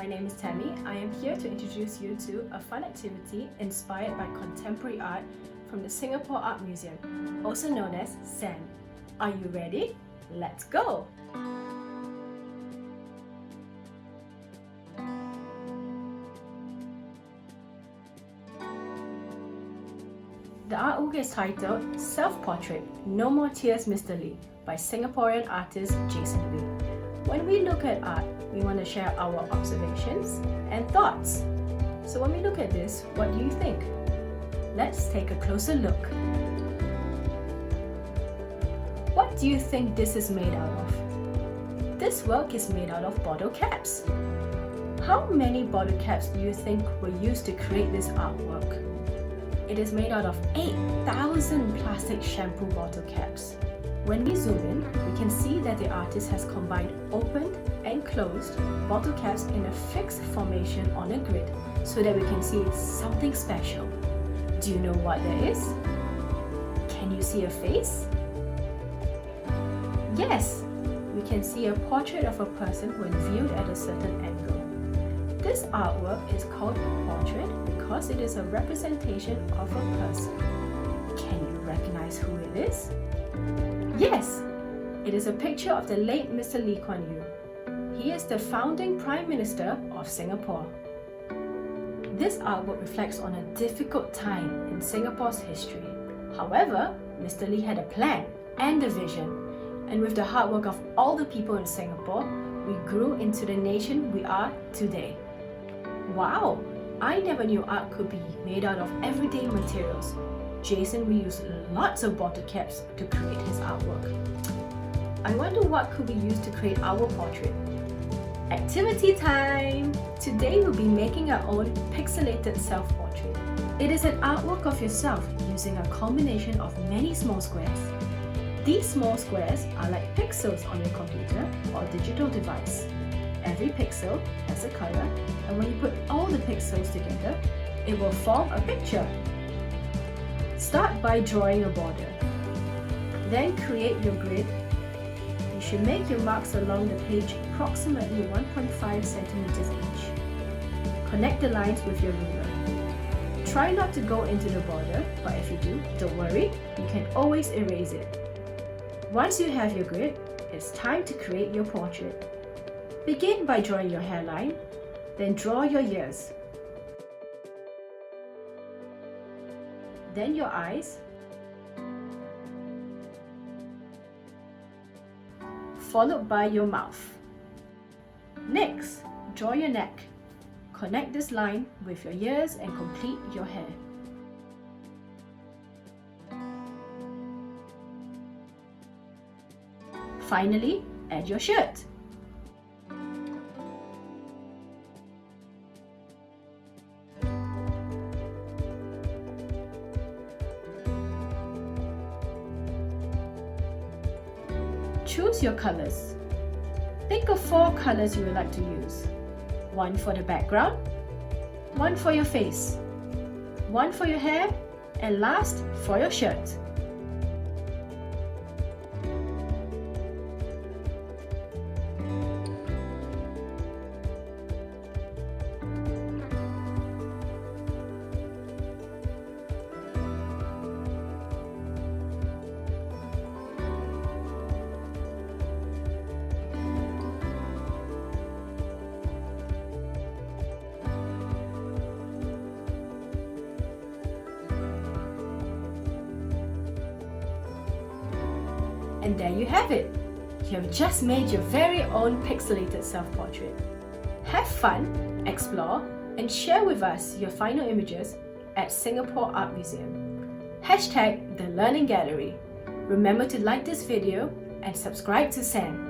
my name is Tammy. I am here to introduce you to a fun activity inspired by contemporary art from the Singapore Art Museum, also known as SAM. Are you ready? Let's go! The artwork is titled Self-Portrait, No More Tears, Mr. Lee by Singaporean artist Jason Lee. When we look at art, we want to share our observations and thoughts. So when we look at this, what do you think? Let's take a closer look. What do you think this is made out of? This work is made out of bottle caps. How many bottle caps do you think were used to create this artwork? It is made out of 8,000 plastic shampoo bottle caps. When we zoom in, we can see that the artist has combined opened and closed bottle caps in a fixed formation on a grid so that we can see something special. Do you know what that is? Can you see a face? Yes, we can see a portrait of a person when viewed at a certain angle. This artwork is called portrait because it is a representation of a person. Can you recognize who it is? Yes, it is a picture of the late Mr. Lee Kuan Yew. He is the founding Prime Minister of Singapore. This artwork reflects on a difficult time in Singapore's history. However, Mr. Lee had a plan and a vision, and with the hard work of all the people in Singapore, we grew into the nation we are today. Wow! I never knew art could be made out of everyday materials. Jason reused lots of bottle caps to create his artwork. I wonder what could we use to create our portrait. Activity time! Today we'll be making our own pixelated self-portrait. It is an artwork of yourself using a combination of many small squares. These small squares are like pixels on your computer or digital device. Every pixel has a color, and when you put all the pixels together, it will form a picture. Start by drawing a border. Then create your grid. You should make your marks along the page approximately 1.5 centimeters each. Connect the lines with your ruler. Try not to go into the border, but if you do, don't worry, you can always erase it. Once you have your grid, it's time to create your portrait. Begin by drawing your hairline, then draw your ears. Then your eyes, followed by your mouth. Next, draw your neck. Connect this line with your ears and complete your hair. Finally, add your shirt. Choose your colors. Think of 4 colors you would like to use. 1 for the background, 1 for your face, 1 for your hair, and last for your shirt. And there you have it! You have just made your very own pixelated self-portrait. Have fun, explore, and share with us your final images at Singapore Art Museum. #TheLearningGallery. Remember to like this video and subscribe to SAM.